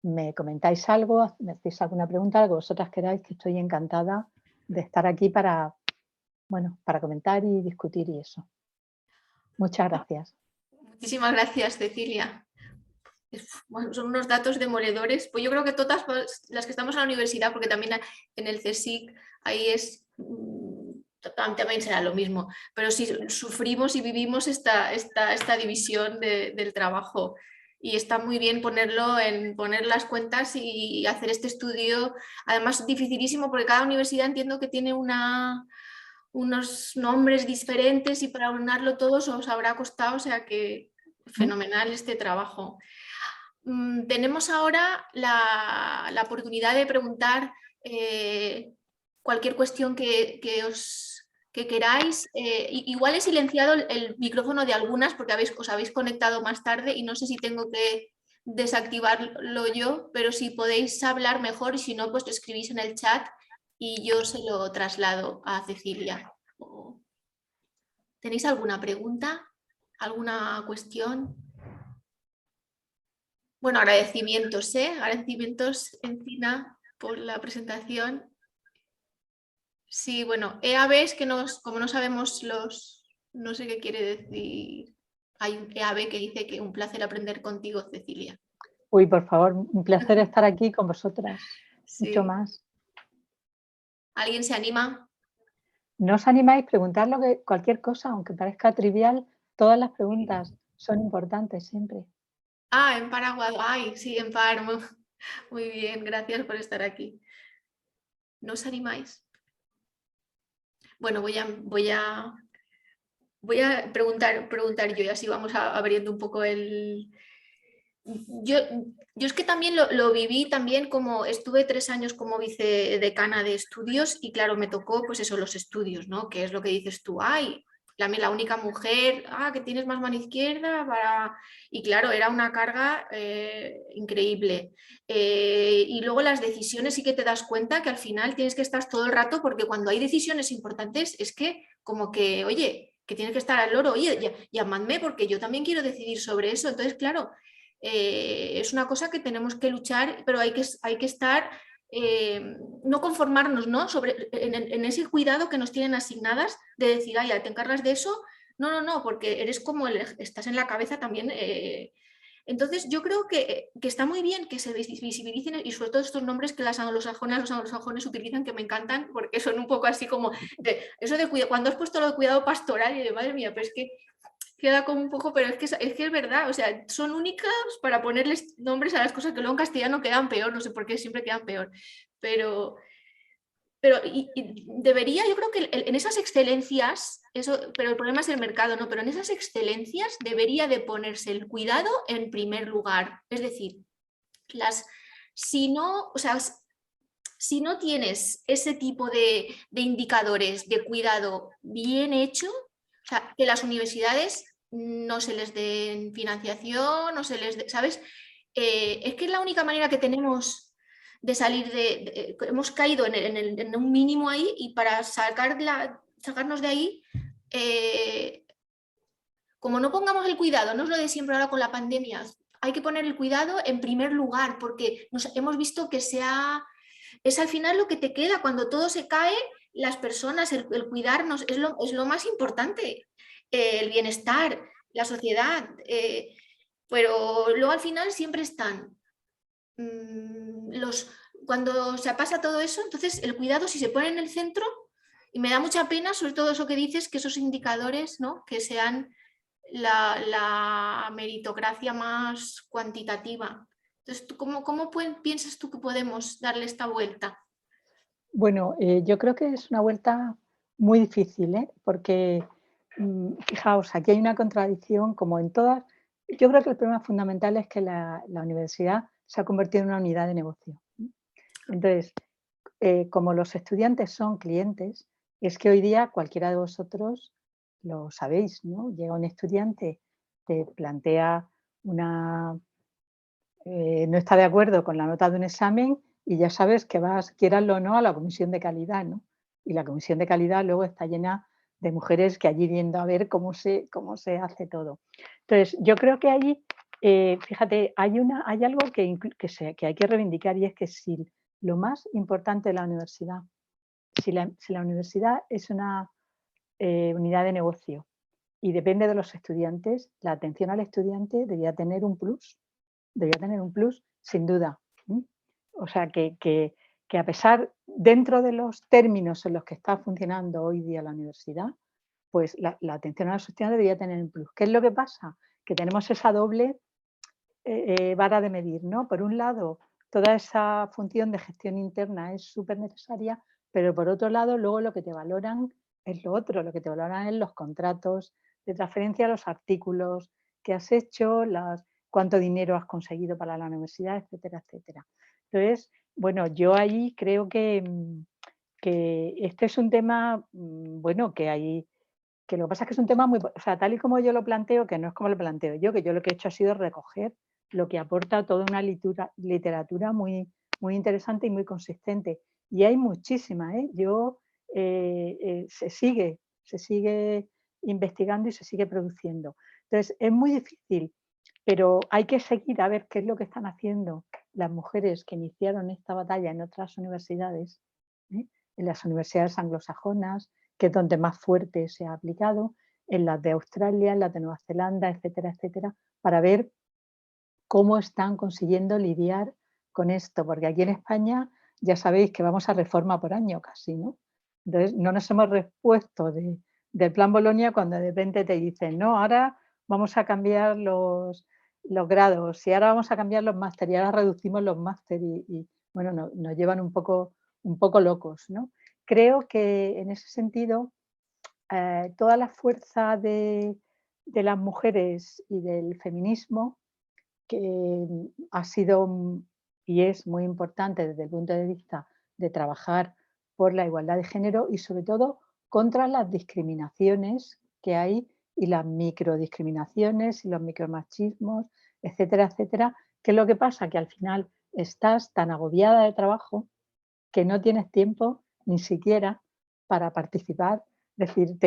me comentáis algo, me hacéis alguna pregunta, algo que vosotras queráis, que estoy encantada de estar aquí para, bueno, para comentar y discutir y eso. Muchas gracias. Muchísimas gracias, Cecilia. Bueno, son unos datos demoledores. Pues yo creo que todas las que estamos en la universidad, porque también en el CSIC ahí es también será lo mismo, pero sí sufrimos y vivimos esta división del trabajo. Y está muy bien poner las cuentas y hacer este estudio. Además, dificilísimo porque cada universidad entiendo que tiene unos nombres diferentes y para aunarlo todos os habrá costado, o sea que fenomenal este trabajo. Tenemos ahora la oportunidad de preguntar cualquier cuestión que queráis. Igual he silenciado el micrófono de algunas porque os habéis conectado más tarde y no sé si tengo que desactivarlo yo, pero si podéis hablar mejor y si no, pues lo escribís en el chat y yo se lo traslado a Cecilia. ¿Tenéis alguna pregunta? ¿Alguna cuestión? Bueno, agradecimientos, agradecimientos, Encina, por la presentación. Sí, bueno, EAB es que como no sabemos no sé qué quiere decir. Hay un EAB que dice que un placer aprender contigo, Cecilia. Uy, por favor, un placer estar aquí con vosotras. Sí. Mucho más. ¿Alguien se anima? No os animáis a preguntar cualquier cosa, aunque parezca trivial, todas las preguntas son importantes siempre. Ah, en Paraguay, sí, en Parmo. Muy bien, gracias por estar aquí. ¿No os animáis? Bueno, voy a preguntar yo y así vamos abriendo un poco el... Yo es que también lo viví también como estuve 3 años como vicedecana de estudios y claro, me tocó pues eso, los estudios, ¿no? Que es lo que dices tú, ay, la única mujer, que tienes más mano izquierda para... Y claro, era una carga increíble. Y luego las decisiones sí que te das cuenta que al final tienes que estar todo el rato porque cuando hay decisiones importantes es que como que, oye, que tienes que estar al loro, oye, llamadme porque yo también quiero decidir sobre eso. Entonces, claro, es una cosa que tenemos que luchar, pero hay que estar, no conformarnos, ¿no? En ese cuidado que nos tienen asignadas de decir, ya te encargas de eso. No, porque eres como estás en la cabeza también. Entonces, yo creo que está muy bien que se visibilicen y sobre todo estos nombres que los anglosajones utilizan, que me encantan, porque son un poco así como eso de cuidado. Cuando has puesto lo de cuidado pastoral, y de madre mía, pero es que queda como un poco, pero es que es verdad, o sea, son únicas para ponerles nombres a las cosas que luego en castellano quedan peor, no sé por qué siempre quedan peor, pero debería, yo creo que en esas excelencias, pero el problema es el mercado, ¿no? Pero en esas excelencias debería de ponerse el cuidado en primer lugar, es decir, si no, o sea, si no tienes ese tipo de indicadores de cuidado bien hecho, o sea, que las universidades no se les den financiación, no se les ¿sabes? Es que es la única manera que tenemos de salir hemos caído en un mínimo ahí y para sacarnos de ahí, como no pongamos el cuidado, no es lo de siempre ahora con la pandemia, hay que poner el cuidado en primer lugar porque hemos visto que es al final lo que te queda cuando todo se cae, las personas, el cuidarnos es lo más importante, el bienestar, la sociedad, pero luego al final siempre están cuando se pasa todo eso, entonces el cuidado si se pone en el centro, y me da mucha pena sobre todo eso que dices, que esos indicadores, ¿no? Que sean la meritocracia más cuantitativa. Entonces, ¿cómo piensas tú que podemos darle esta vuelta? Bueno, yo creo que es una vuelta muy difícil, porque fijaos, aquí hay una contradicción como en todas. Yo creo que el problema fundamental es que la universidad se ha convertido en una unidad de negocio. Entonces, como los estudiantes son clientes, es que hoy día cualquiera de vosotros lo sabéis, ¿no? Llega un estudiante, te plantea no está de acuerdo con la nota de un examen y ya sabes que vas, quieranlo o no, a la comisión de calidad, ¿no? Y la comisión de calidad luego está llena de mujeres que allí viendo a ver cómo se hace todo. Entonces, yo creo que ahí Fíjate, hay algo que hay que reivindicar, y es que si lo más importante de la universidad, si la universidad es una unidad de negocio y depende de los estudiantes, la atención al estudiante debería tener un plus sin duda. ¿M? O sea, que a pesar, dentro de los términos en los que está funcionando hoy día la universidad, pues la atención a los estudiantes debería tener un plus. ¿Qué es lo que pasa? Que tenemos esa doble vara de medir, ¿no? Por un lado, toda esa función de gestión interna es súper necesaria, pero por otro lado, luego lo que te valoran es lo otro, lo que te valoran es los contratos de transferencia, los artículos que has hecho, cuánto dinero has conseguido para la universidad, etcétera, etcétera. Entonces, bueno, yo ahí creo que este es un tema, bueno, que lo que pasa es que es un tema muy, o sea, tal y como yo lo planteo, que no es como lo planteo yo, que yo lo que he hecho ha sido recoger lo que aporta toda una literatura muy, muy interesante y muy consistente. Y hay muchísima, ¿eh? Se sigue investigando y se sigue produciendo. Entonces, es muy difícil, pero hay que seguir a ver qué es lo que están haciendo las mujeres que iniciaron esta batalla en otras universidades, ¿eh? En las universidades anglosajonas, que es donde más fuerte se ha aplicado, en las de Australia, en las de Nueva Zelanda, etcétera, etcétera, para ver cómo están consiguiendo lidiar con esto, porque aquí en España ya sabéis que vamos a reforma por año casi, ¿no? Entonces, no nos hemos repuesto del plan Bolonia cuando de repente te dicen, no, ahora vamos a cambiar los grados y ahora vamos a cambiar los másteres y ahora reducimos los másteres bueno, nos llevan un poco locos, ¿no? Creo que en ese sentido toda la fuerza de las mujeres y del feminismo que ha sido y es muy importante desde el punto de vista de trabajar por la igualdad de género y sobre todo contra las discriminaciones que hay y las microdiscriminaciones y los micromachismos, etcétera, etcétera. ¿Qué es lo que pasa? Que al final estás tan agobiada de trabajo que no tienes tiempo ni siquiera para participar. Es decir,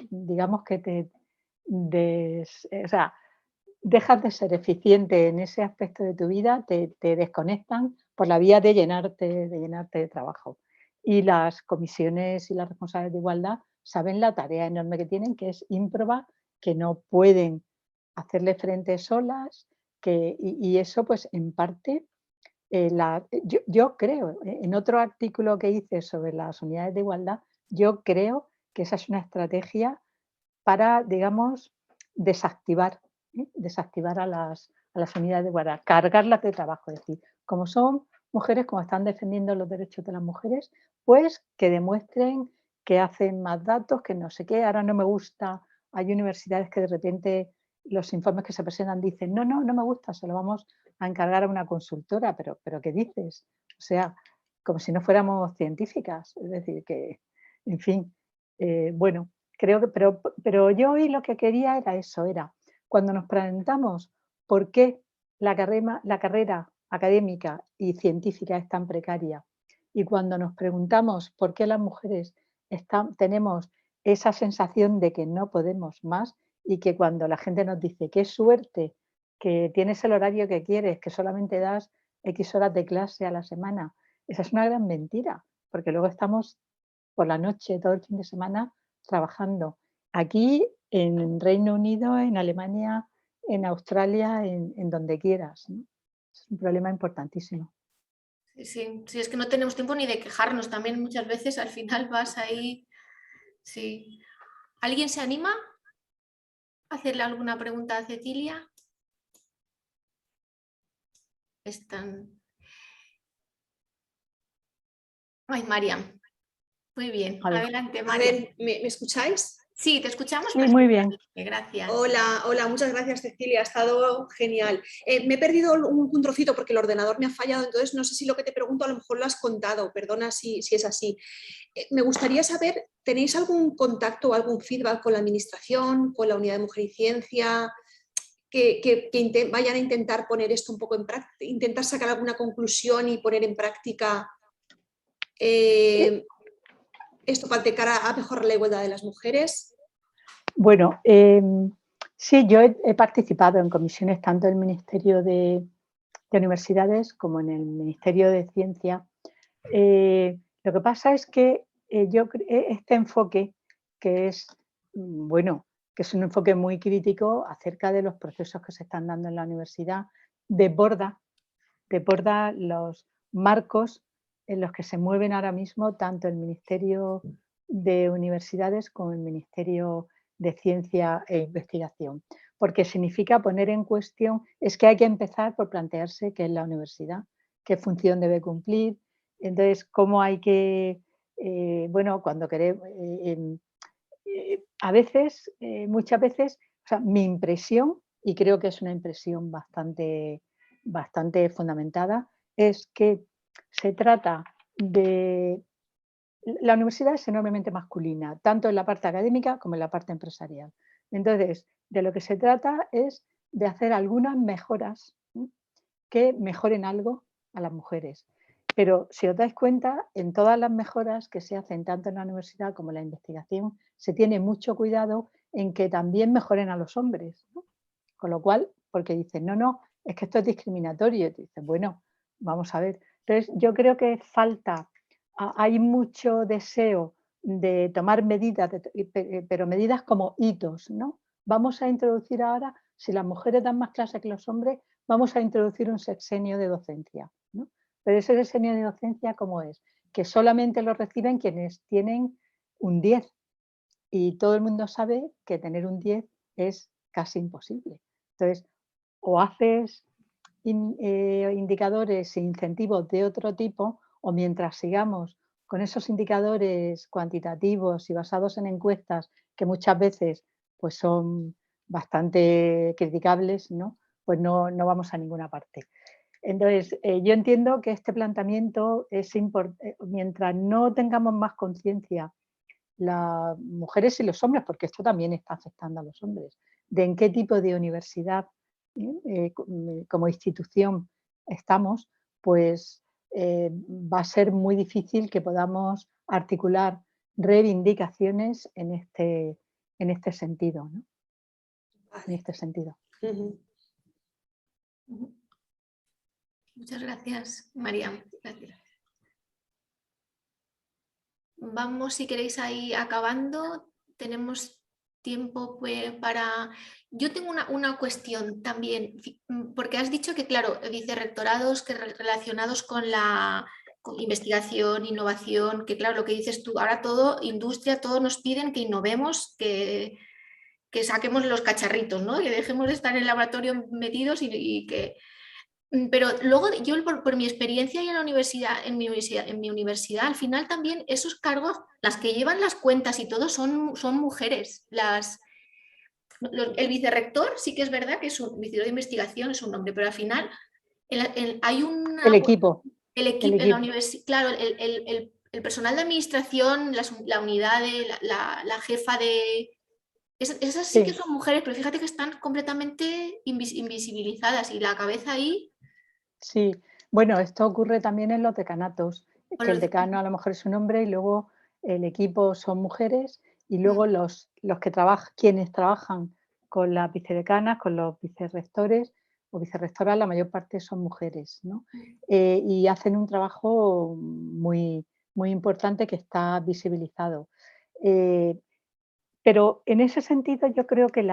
digamos que o sea, dejas de ser eficiente en ese aspecto de tu vida, te desconectan por la vía de llenarte de trabajo. Y las comisiones y las responsables de igualdad saben la tarea enorme que tienen, que es ímproba, que no pueden hacerle frente solas, y eso pues en parte, yo creo, en otro artículo que hice sobre las unidades de igualdad, yo creo que esa es una estrategia para, digamos, desactivar, desactivar a las unidades de igualdad, cargarlas de trabajo. Es decir, como son mujeres, como están defendiendo los derechos de las mujeres, pues que demuestren que hacen más datos, que no sé qué. Ahora no me gusta, hay universidades que de repente los informes que se presentan dicen, no, no, no me gusta, se lo vamos a encargar a una consultora, pero ¿qué dices? O sea, como si no fuéramos científicas. Es decir, que, en fin, bueno, creo que, pero yo hoy lo que quería era eso, era cuando nos preguntamos por qué la carrera académica y científica es tan precaria y cuando nos preguntamos por qué las mujeres tenemos esa sensación de que no podemos más y que cuando la gente nos dice qué suerte que tienes el horario que quieres, que solamente das X horas de clase a la semana, esa es una gran mentira, porque luego estamos por la noche, todo el fin de semana, trabajando. Aquí, en Reino Unido, en Alemania, en Australia, en donde quieras, ¿no? Es un problema importantísimo. Sí, sí, sí, es que no tenemos tiempo ni de quejarnos. También muchas veces al final vas ahí. Sí. ¿Alguien se anima a hacerle alguna pregunta a Cecilia? Están. Ay, Mariam. Muy bien. Vale. Adelante, A Mariam. ver, ¿me escucháis? Sí, te escuchamos Sí, muy bien. perfectamente. Gracias. Hola, hola, muchas gracias Cecilia, ha estado genial. Me he perdido un trocito porque el ordenador me ha fallado, entonces no sé si lo que te pregunto a lo mejor lo has contado, perdona si es así. Me gustaría saber, ¿tenéis algún contacto o algún feedback con la administración, con la unidad de mujer y ciencia, que vayan a intentar poner esto un poco en práctica, intentar sacar alguna conclusión y poner en práctica esto para de cara a mejorar la igualdad de las mujeres? Bueno, Sí, yo he participado en comisiones tanto del Ministerio de Universidades como en el Ministerio de Ciencia. Lo que pasa es que este enfoque, que es, bueno, que es un enfoque muy crítico acerca de los procesos que se están dando en la universidad, desborda los marcos en los que se mueven ahora mismo tanto el Ministerio de Universidades como el Ministerio de Ciencia e Investigación, porque significa poner en cuestión, es que hay que empezar por plantearse qué es la universidad, qué función debe cumplir, entonces cómo hay que, bueno, cuando queremos, a veces, muchas veces, o sea, mi impresión, y creo que es una impresión bastante fundamentada, es que se trata de la universidad es enormemente masculina, tanto en la parte académica como en la parte empresarial. Entonces, de lo que se trata es de hacer algunas mejoras, que mejoren algo a las mujeres. Pero si os dais cuenta, en todas las mejoras que se hacen tanto en la universidad como en la investigación, se tiene mucho cuidado en que también mejoren a los hombres, ¿no? Con lo cual, porque dicen, no, no, es que esto es discriminatorio. Y tú dices, bueno, vamos a ver. Entonces, yo creo que falta, hay mucho deseo de tomar medidas, pero medidas como hitos, ¿no? Vamos a introducir ahora, si las mujeres dan más clase que los hombres, vamos a introducir un sexenio de docencia, ¿no? Pero ese sexenio de docencia, ¿cómo es? Que solamente lo reciben quienes tienen un 10 y todo el mundo sabe que tener un 10 es casi imposible. Entonces, o haces indicadores e incentivos de otro tipo, o mientras sigamos con esos indicadores cuantitativos y basados en encuestas que muchas veces pues son bastante criticables, ¿no? Pues no vamos a ninguna parte. Entonces, yo entiendo que este planteamiento es importante, mientras no tengamos más conciencia las mujeres y los hombres, porque esto también está afectando a los hombres, de en qué tipo de universidad como institución estamos, pues va a ser muy difícil que podamos articular reivindicaciones en este sentido, ¿no? En Vale. este sentido. Ujú. Muchas gracias, María. Gracias. Vamos, si queréis, ahí acabando. Tenemos tiempo pues, para... Yo tengo una cuestión también, porque has dicho que, claro, vicerrectorados que relacionados con la con investigación, innovación, que claro, lo que dices tú, ahora todo, industria, todos nos piden que innovemos, que saquemos los cacharritos, ¿no? Que dejemos de estar en el laboratorio metidos y que... Pero luego yo por mi experiencia y en la universidad, en mi universidad, al final también esos cargos, las que llevan las cuentas y todo son mujeres. El vicerrector sí que es verdad que es un vicerrector de investigación, es un hombre, pero al final hay El una... equipo, El el equipo en la equipo. universidad, claro, el personal de administración, la unidad, la jefa de... Esas sí que Sí, son mujeres, pero fíjate que están completamente invisibilizadas y la cabeza ahí... sí. Bueno, esto ocurre también en los decanatos, con que el los- decano a lo mejor es un hombre y luego el equipo son mujeres y luego los que trabajan, quienes trabajan con las vicedecanas, con los vicerrectores o vicerrectoras, la mayor parte son mujeres, ¿no? Y hacen un trabajo muy importante que está visibilizado. Eh, pero en ese sentido yo creo que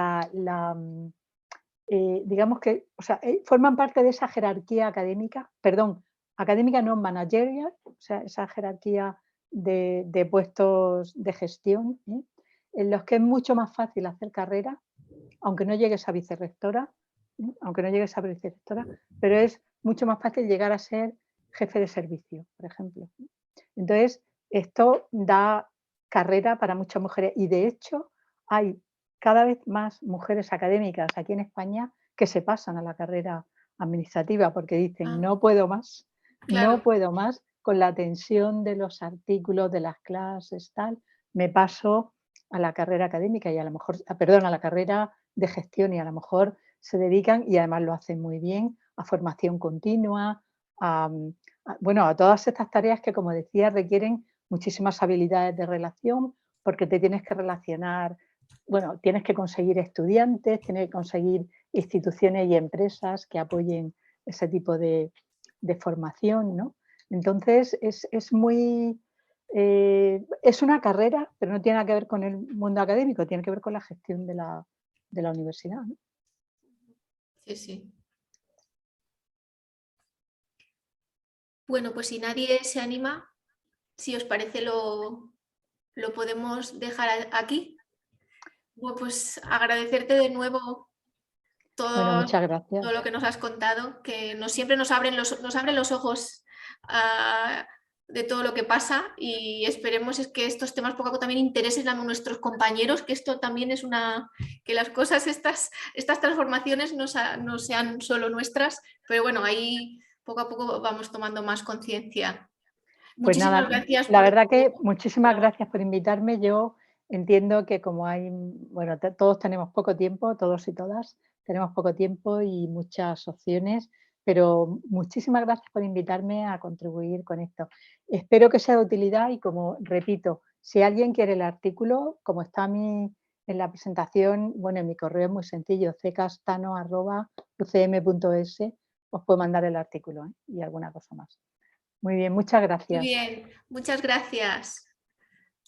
digamos que, o sea, forman parte de esa jerarquía académica, perdón, académica no managerial, o sea, esa jerarquía de puestos de gestión, ¿eh? En los que es mucho más fácil hacer carrera, aunque no llegues a vicerrectora, aunque no llegues a vicerrectora, pero es mucho más fácil llegar a ser jefe de servicio, por ejemplo. Entonces, esto da carrera para muchas mujeres y de hecho hay cada vez más mujeres académicas aquí en España que se pasan a la carrera administrativa porque dicen Ah, no claro, puedo más con la tensión de los artículos, de las clases, tal, me paso a la carrera académica y a lo mejor, perdón, a la carrera de gestión y a lo mejor se dedican y además lo hacen muy bien a formación continua, a, bueno, a todas estas tareas que, como decía, requieren muchísimas habilidades de relación, porque te tienes que relacionar bueno, tienes que conseguir estudiantes, tienes que conseguir instituciones y empresas que apoyen ese tipo de formación, ¿no? Entonces, es muy... es una carrera, pero no tiene nada que ver con el mundo académico, tiene que ver con la gestión de la universidad, ¿no? Sí, sí. Bueno, pues si nadie se anima, si os parece lo podemos dejar aquí. Bueno, pues agradecerte de nuevo Bueno, todo, muchas gracias. todo lo que nos has contado, que siempre nos abren los ojos de todo lo que pasa, y esperemos es que estos temas poco a poco también interesen a nuestros compañeros, que esto también es que las cosas, estas transformaciones no sean solo nuestras, pero bueno, ahí poco a poco vamos tomando más conciencia. Pues Muchísimas nada, gracias la por verdad que tu muchísimas colaboración. gracias por invitarme. Yo entiendo que como hay, bueno, todos tenemos poco tiempo, todos y todas tenemos poco tiempo y muchas opciones, pero muchísimas gracias por invitarme a contribuir con esto. Espero que sea de utilidad y, como repito, si alguien quiere el artículo, como está en la presentación, bueno, en mi correo es muy sencillo, ccastano@ucm.es, os puedo mandar el artículo, ¿eh? Y alguna cosa más. Muy bien, muchas Muy gracias. bien, muchas gracias.